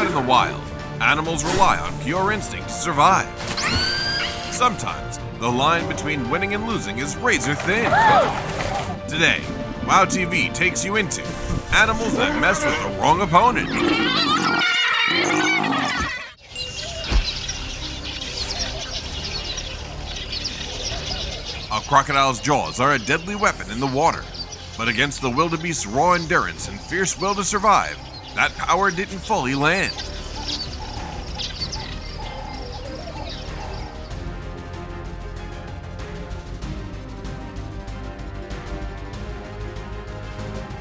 Out in the wild, animals rely on pure instinct to survive. Sometimes, the line between winning and losing is razor thin. Today, wowtv takes you into animals that mess with the wrong opponent. A crocodile's jaws are a deadly weapon in the water, but against the wildebeest's raw endurance and fierce will to survive, that power didn't fully land.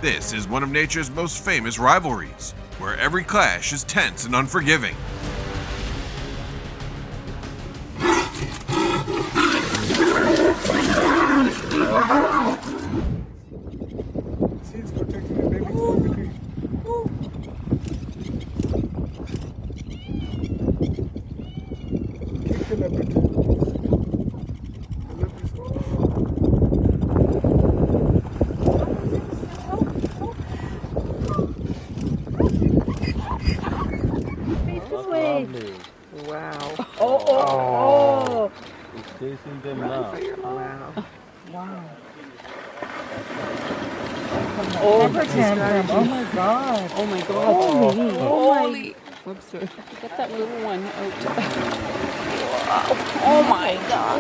This is one of nature's most famous rivalries, where every clash is tense and unforgiving. It's protecting the baby from between. Kick the leopard. Wow. Oh. It's chasing them now. Wow. Wow. Oh, Temper tantrum. Oh my god. Oh my god. Holy. Holy. Whoops. Get that little one out. Oh my god.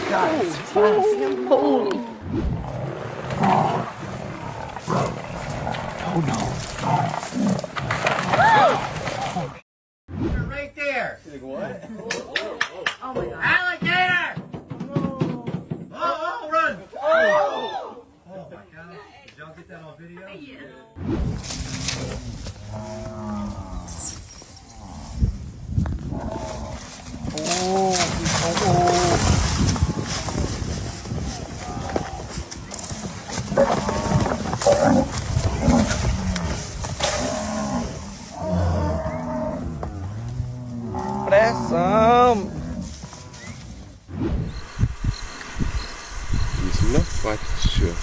God, it's fast. Holy. Oh no. Right there. Like what? Oh my God. Alligator! Oh, run! Oh my God. Did y'all get that on video? Yeah. Pressão. It's not quite sure.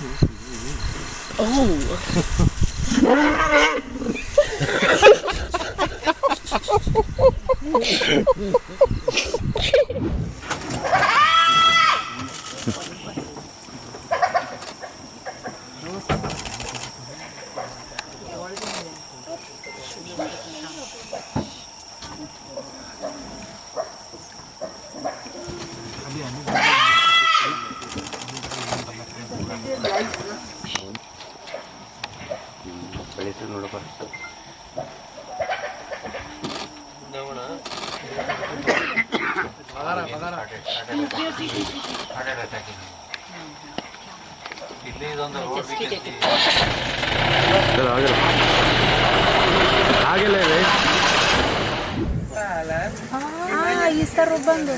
Ah, ahí está robando.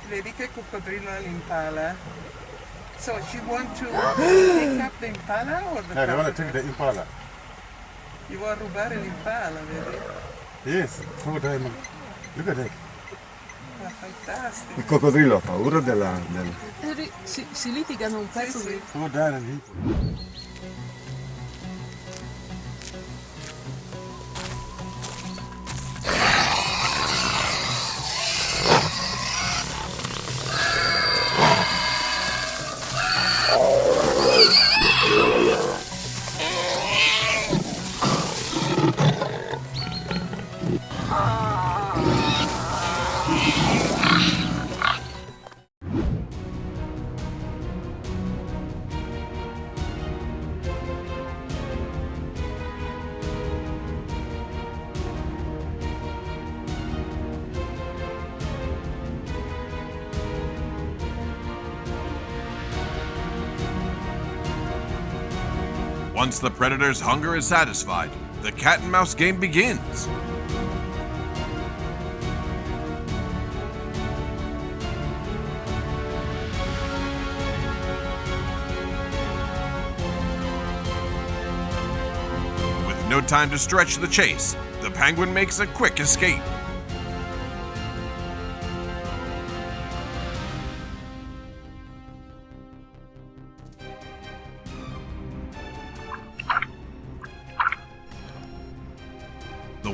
Vedi che coccodrillo all'impala? So she want to pick up the impala or the No, they want to take the impala. You want to rubare l'impala, vedi? Yes, crocodile. Look at it. Ma fantastico. Il coccodrillo ha paura della... Si litigano un pezzo di... Go down and eat. Once the predator's hunger is satisfied, the cat and mouse game begins. With no time to stretch the chase, the penguin makes a quick escape.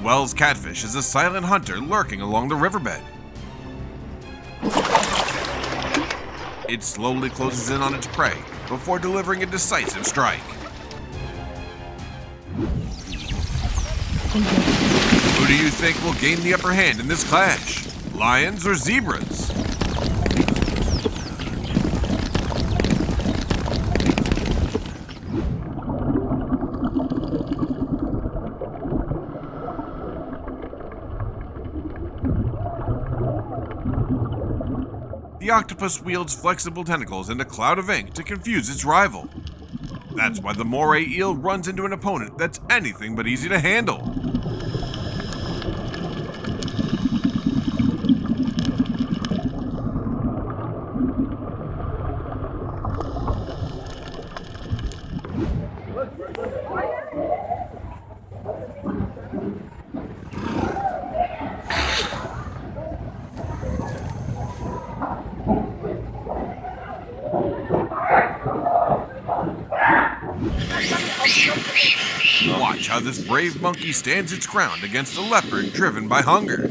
Wells catfish is a silent hunter lurking along the riverbed. It slowly closes in on its prey before delivering a decisive strike. Who do you think will gain the upper hand in this clash? Lions or zebras? The octopus wields flexible tentacles and a cloud of ink to confuse its rival. That's why the moray eel runs into an opponent that's anything but easy to handle. Watch how this brave monkey stands its ground against a leopard driven by hunger.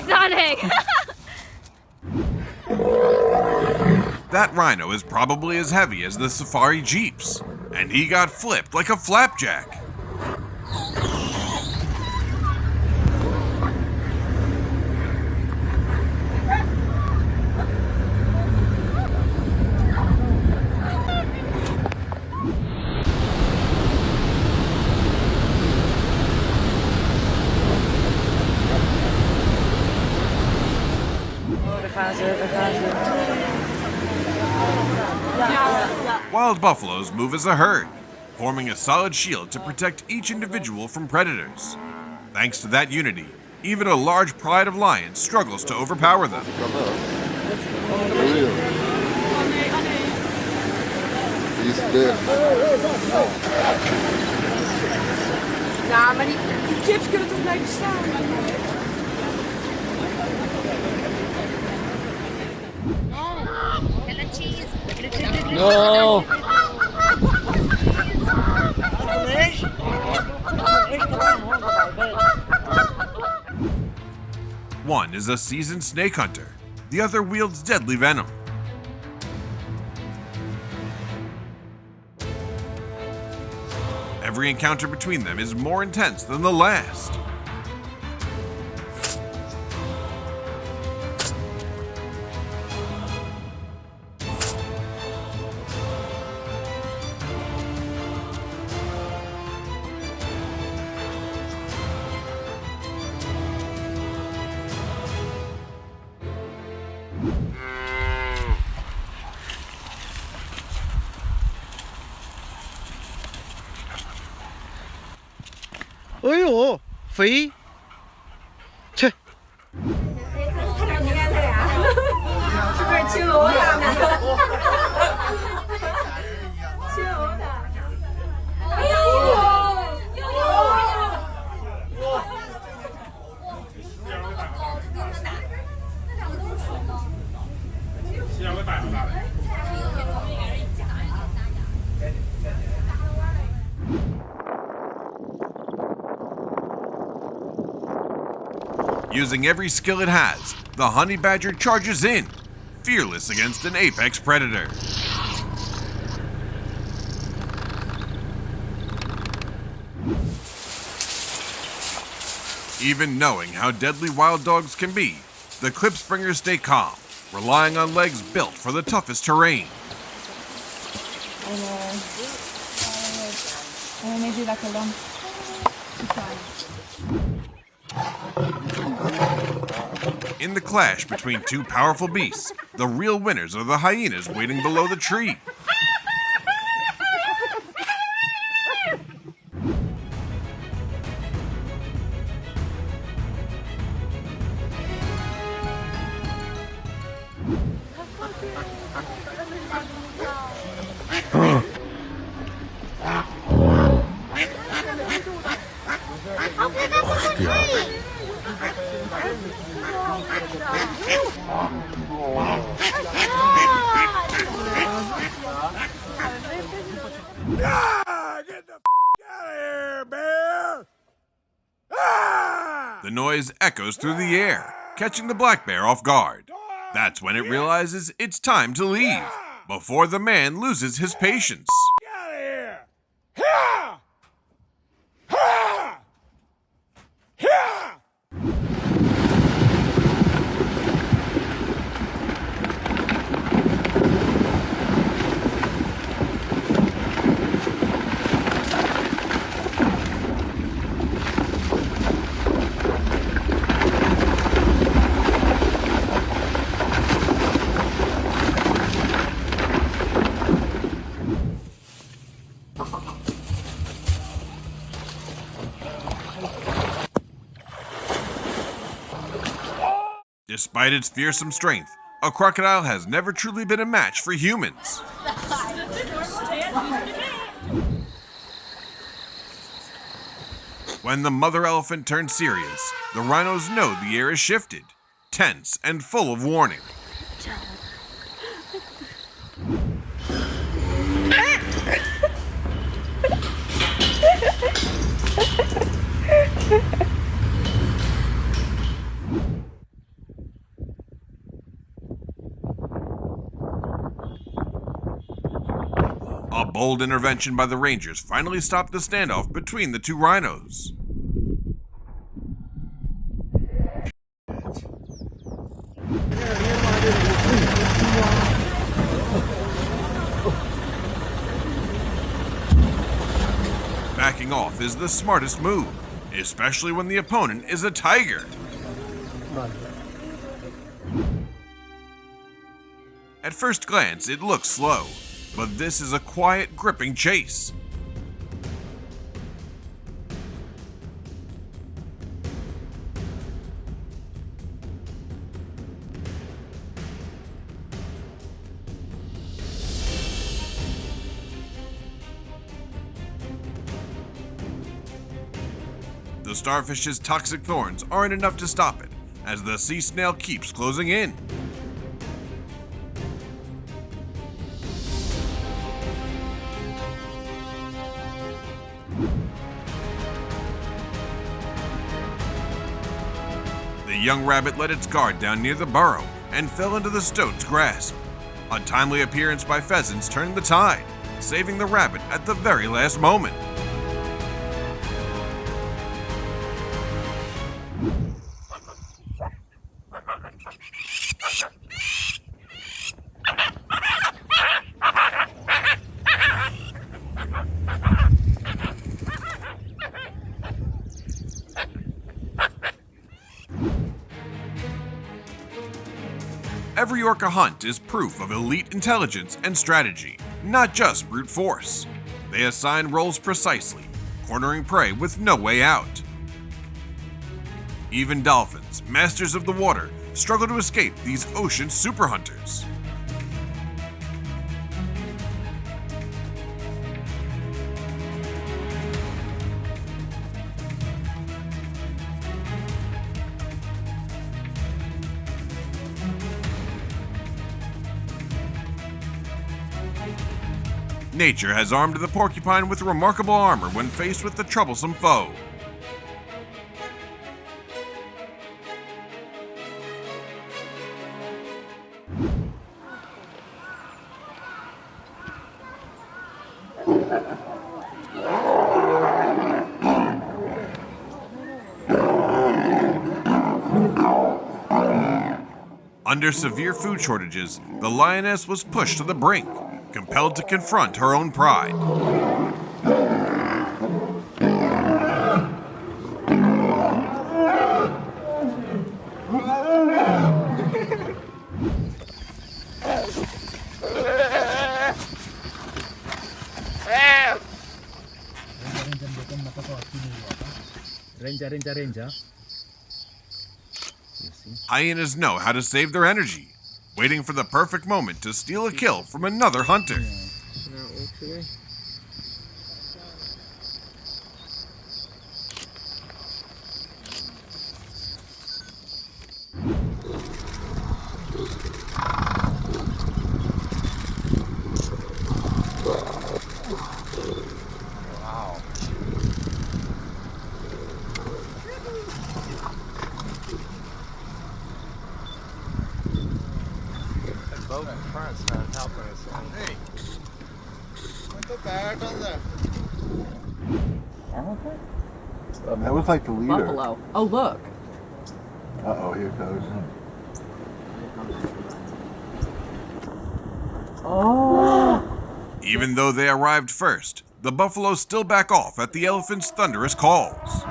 Sonic! That rhino is probably as heavy as the safari jeeps, and he got flipped like a flapjack. Wild buffaloes move as a herd, forming a solid shield to protect each individual from predators. Thanks to that unity, even a large pride of lions struggles to overpower them. He's dead. Ja, maar die chips kunnen toch blijven staan? No! One is a seasoned snake hunter, the other wields deadly venom. Every encounter between them is more intense than the last. Ôi dồi, phí. Chê. Using every skill it has, the honey badger charges in, fearless against an apex predator. Even knowing how deadly wild dogs can be, the clipspringers stay calm, relying on legs built for the toughest terrain. In the clash between two powerful beasts, the real winners are the hyenas waiting below the tree. noise echoes through the air, catching the black bear off guard. That's when it realizes it's time to leave, before the man loses his patience. Despite its fearsome strength, a crocodile has never truly been a match for humans. When the mother elephant turns serious, the rhinos know the air is shifted, tense and full of warning. A bold intervention by the rangers finally stopped the standoff between the two rhinos. Backing off is the smartest move, especially when the opponent is a tiger. At first glance, it looks slow, but this is a quiet, gripping chase. The starfish's toxic thorns aren't enough to stop it, as the sea snail keeps closing in. The young rabbit let its guard down near the burrow and fell into the stoat's grasp. A timely appearance by pheasants turned the tide, saving the rabbit at the very last moment. Every orca hunt is proof of elite intelligence and strategy, not just brute force. They assign roles precisely, cornering prey with no way out. Even dolphins, masters of the water, struggle to escape these ocean super hunters. Nature has armed the porcupine with remarkable armor when faced with the troublesome foe. Under severe food shortages, the lioness was pushed to the brink, compelled to confront her own pride. Ranger. Hyenas know how to save their energy, waiting for the perfect moment to steal a kill from another hunter. That was like the leader. Buffalo. Oh, look. Uh-oh, here it goes. Even though they arrived first, the buffalo still back off at the elephant's thunderous calls.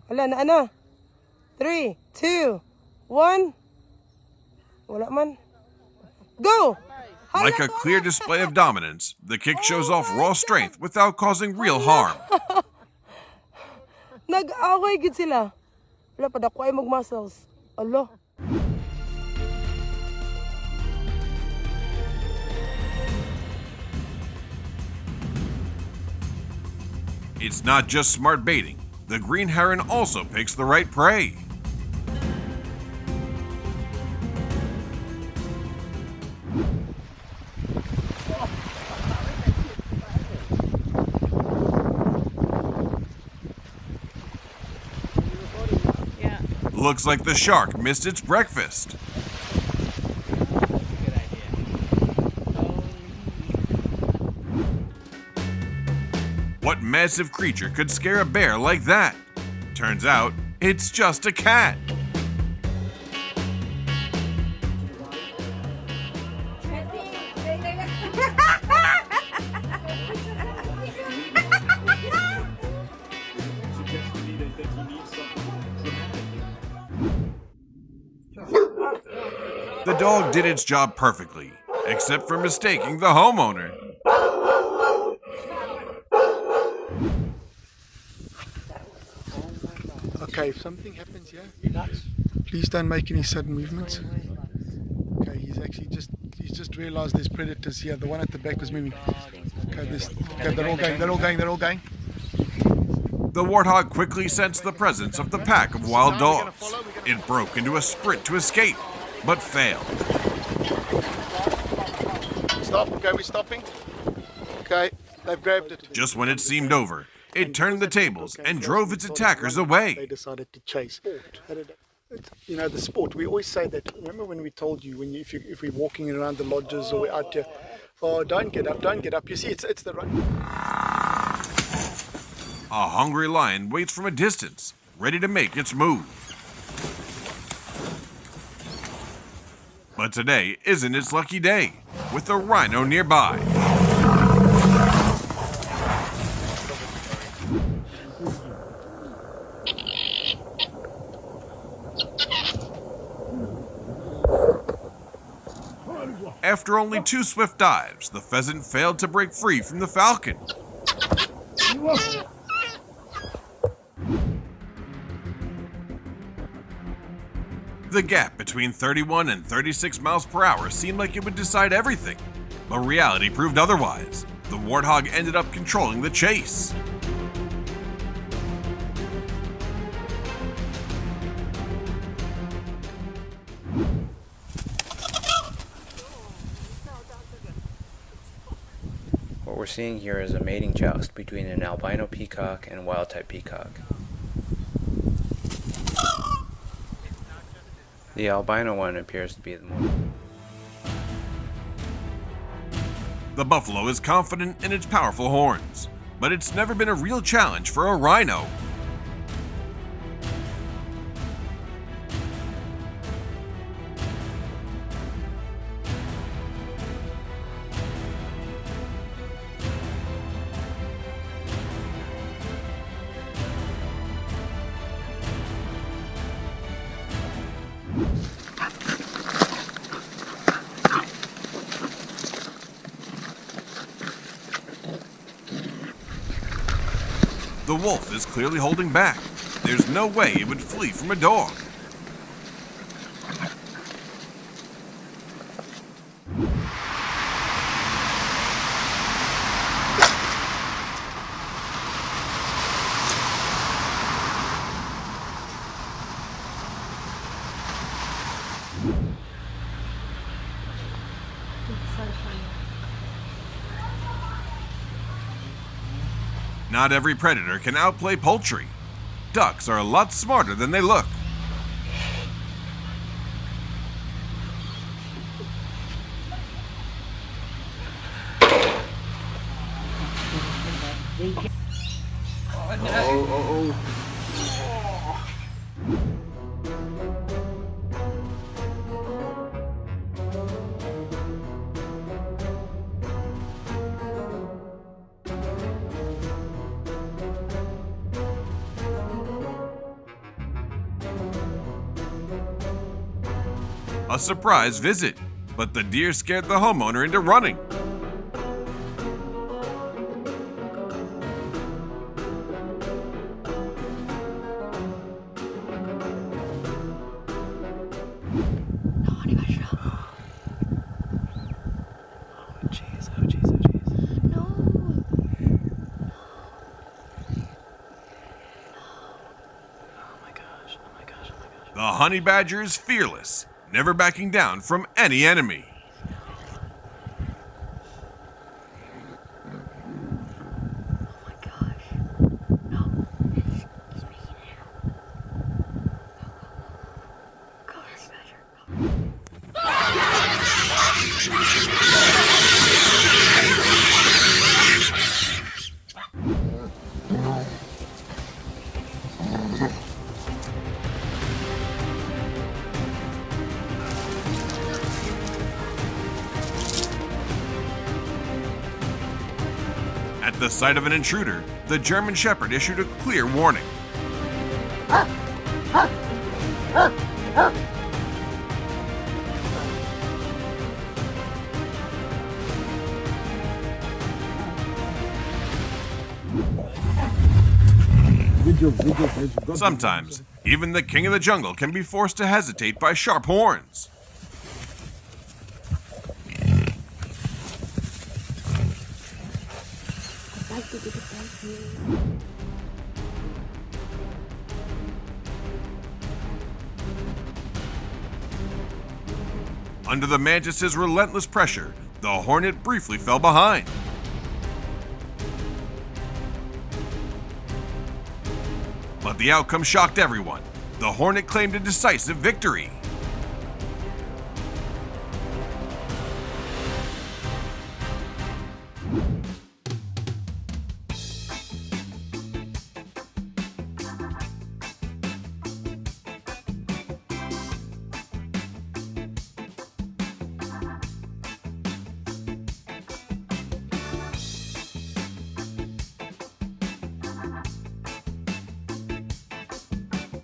Wala na ano? 3, 2, 1. Wala man. Go! Like a clear display of dominance, the kick shows off raw strength without causing real harm. Nag-away gid sila. Wala pa dako ay mag-muscles. Alo. It's not just smart baiting. The green heron also picks the right prey. Looks like the shark missed its breakfast. What massive creature could scare a bear like that? Turns out, it's just a cat. The dog did its job perfectly, except for mistaking the homeowner. Okay, if something happens here, please don't make any sudden movements. Okay, he's just realized there's predators here. The one at the back was moving. Okay, they're all going. The warthog quickly sensed the presence of the pack of wild dogs. It broke into a sprint to escape, but failed. Stop, okay, we're stopping. Okay, they've grabbed it. Just when it seemed over, it turned the tables and drove its attackers away. They decided to chase. You know, the sport, we always say that. Remember when we told you, if we're walking around the lodges or we're out here, oh, don't get up. You see, it's the run. A hungry lion waits from a distance, ready to make its move. But today isn't its lucky day, with a rhino nearby. After only 2 swift dives, the pheasant failed to break free from the falcon. The gap between 31 and 36 miles per hour seemed like it would decide everything, but reality proved otherwise. The warthog ended up controlling the chase. What we're seeing here is a mating joust between an albino peacock and a wild-type peacock. The albino one appears to be the more... The buffalo is confident in its powerful horns, but it's never been a real challenge for a rhino. The wolf is clearly holding back. There's no way it would flee from a dog. Not every predator can outplay poultry. Ducks are a lot smarter than they look. A surprise visit, but the deer scared the homeowner into running. The honey badger is fearless, never backing down from any enemy. At the sight of an intruder, the German Shepherd issued a clear warning. Sometimes, even the king of the jungle can be forced to hesitate by sharp horns. Under the mantis's relentless pressure, the hornet briefly fell behind. But the outcome shocked everyone. The hornet claimed a decisive victory.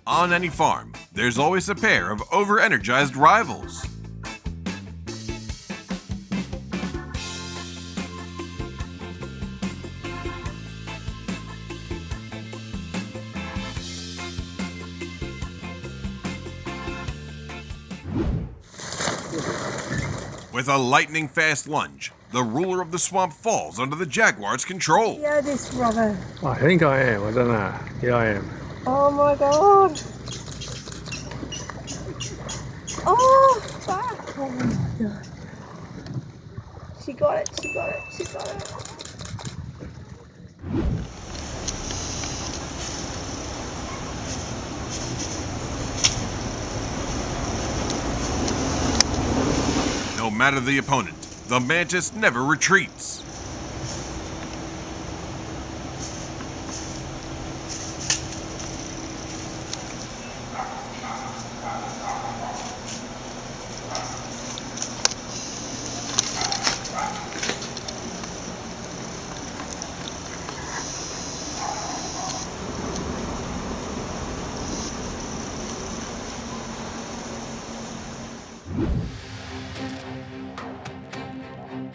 On any farm, there's always a pair of over-energized rivals. With a lightning-fast lunge, the ruler of the swamp falls under the jaguar's control. Yeah, this rubber. I think I am. I don't know. Yeah, I am. Oh my god. Oh, fuck. Oh my god. She got it, she got it, she got it. No matter the opponent, the mantis never retreats.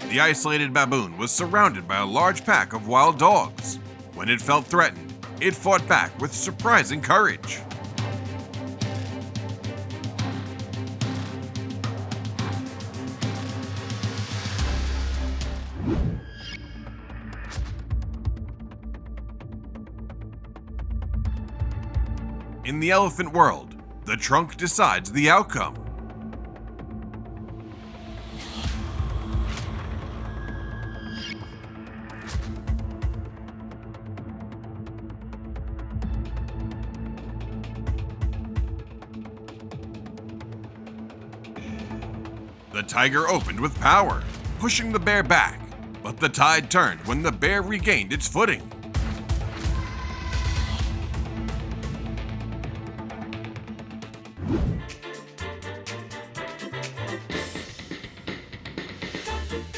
The isolated baboon was surrounded by a large pack of wild dogs. When it felt threatened, it fought back with surprising courage. In the elephant world, the trunk decides the outcome. The tiger opened with power, pushing the bear back, but the tide turned when the bear regained its footing.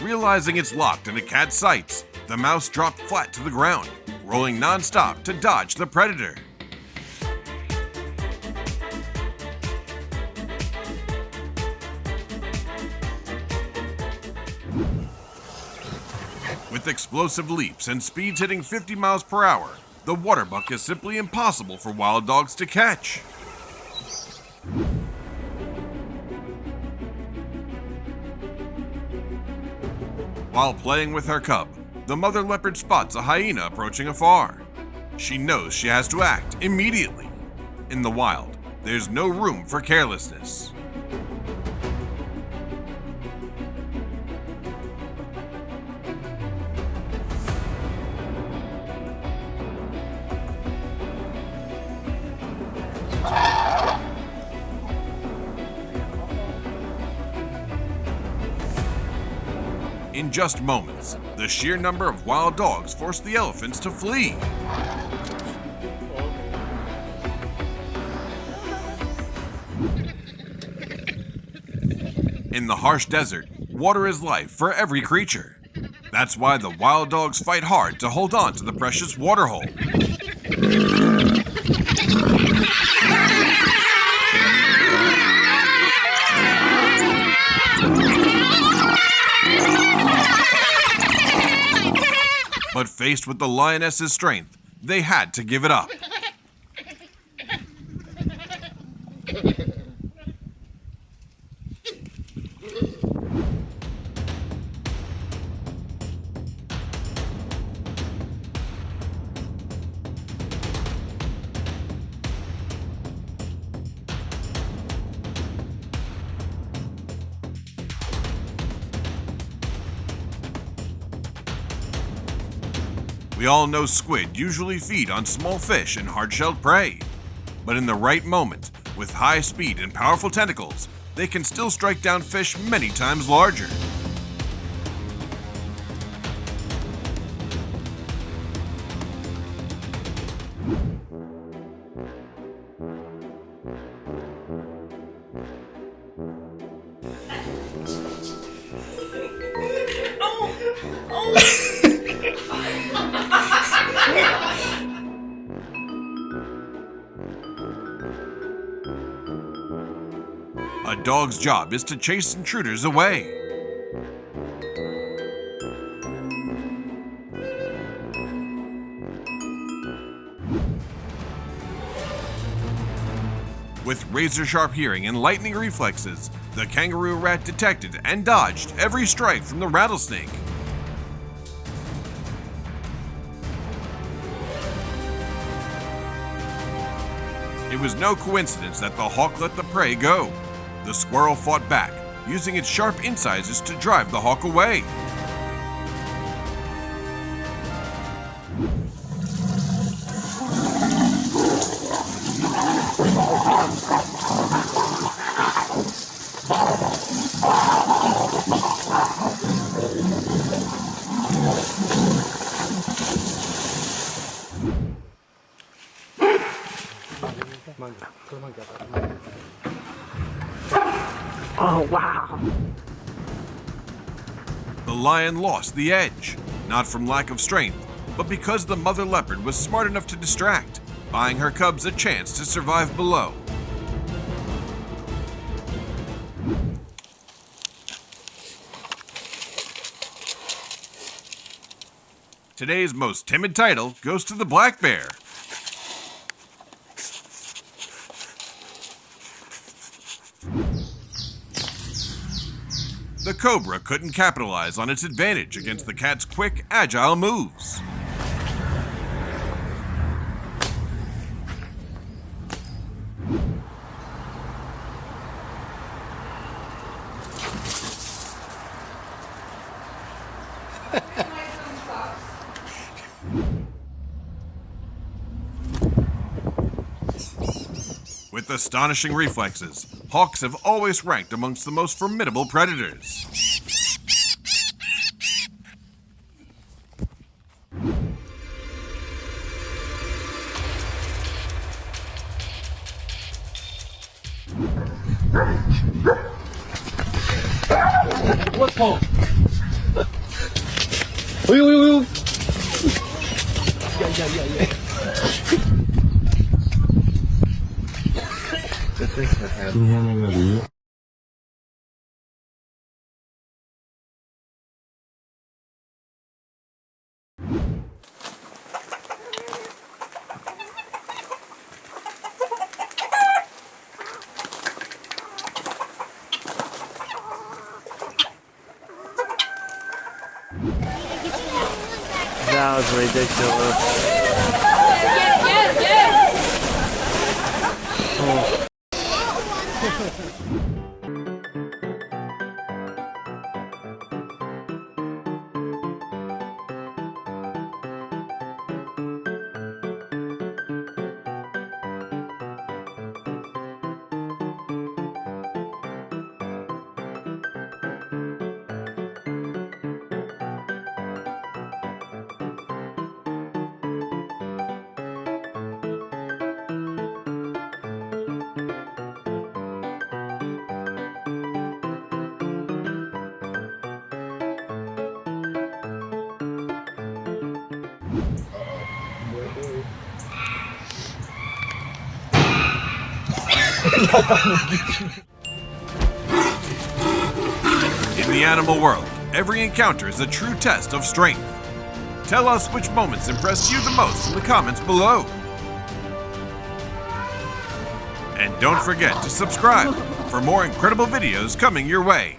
Realizing it's locked in a cat's sights, the mouse dropped flat to the ground, rolling non-stop to dodge the predator. With explosive leaps and speeds hitting 50 miles per hour, the water buck is simply impossible for wild dogs to catch. While playing with her cub, the mother leopard spots a hyena approaching afar. She knows she has to act immediately. In the wild, there's no room for carelessness. In just moments, the sheer number of wild dogs forced the elephants to flee. In the harsh desert, water is life for every creature. That's why the wild dogs fight hard to hold on to the precious water hole. But faced with the lioness's strength, they had to give it up. We all know squid usually feed on small fish and hard-shelled prey. But in the right moment, with high speed and powerful tentacles, they can still strike down fish many times larger. A dog's job is to chase intruders away. With razor-sharp hearing and lightning reflexes, the kangaroo rat detected and dodged every strike from the rattlesnake. It was no coincidence that the hawk let the prey go. The squirrel fought back, using its sharp incisors to drive the hawk away. Oh, wow. The lion lost the edge, not from lack of strength, but because the mother leopard was smart enough to distract, buying her cubs a chance to survive below. Today's most timid title goes to the black bear. The cobra couldn't capitalize on its advantage against the cat's quick, agile moves. With astonishing reflexes, hawks have always ranked amongst the most formidable predators. What hawk? Ui. Yeah. That was ridiculous. In the animal world, every encounter is a true test of strength. Tell us which moments impressed you the most in the comments below. And don't forget to subscribe for more incredible videos coming your way.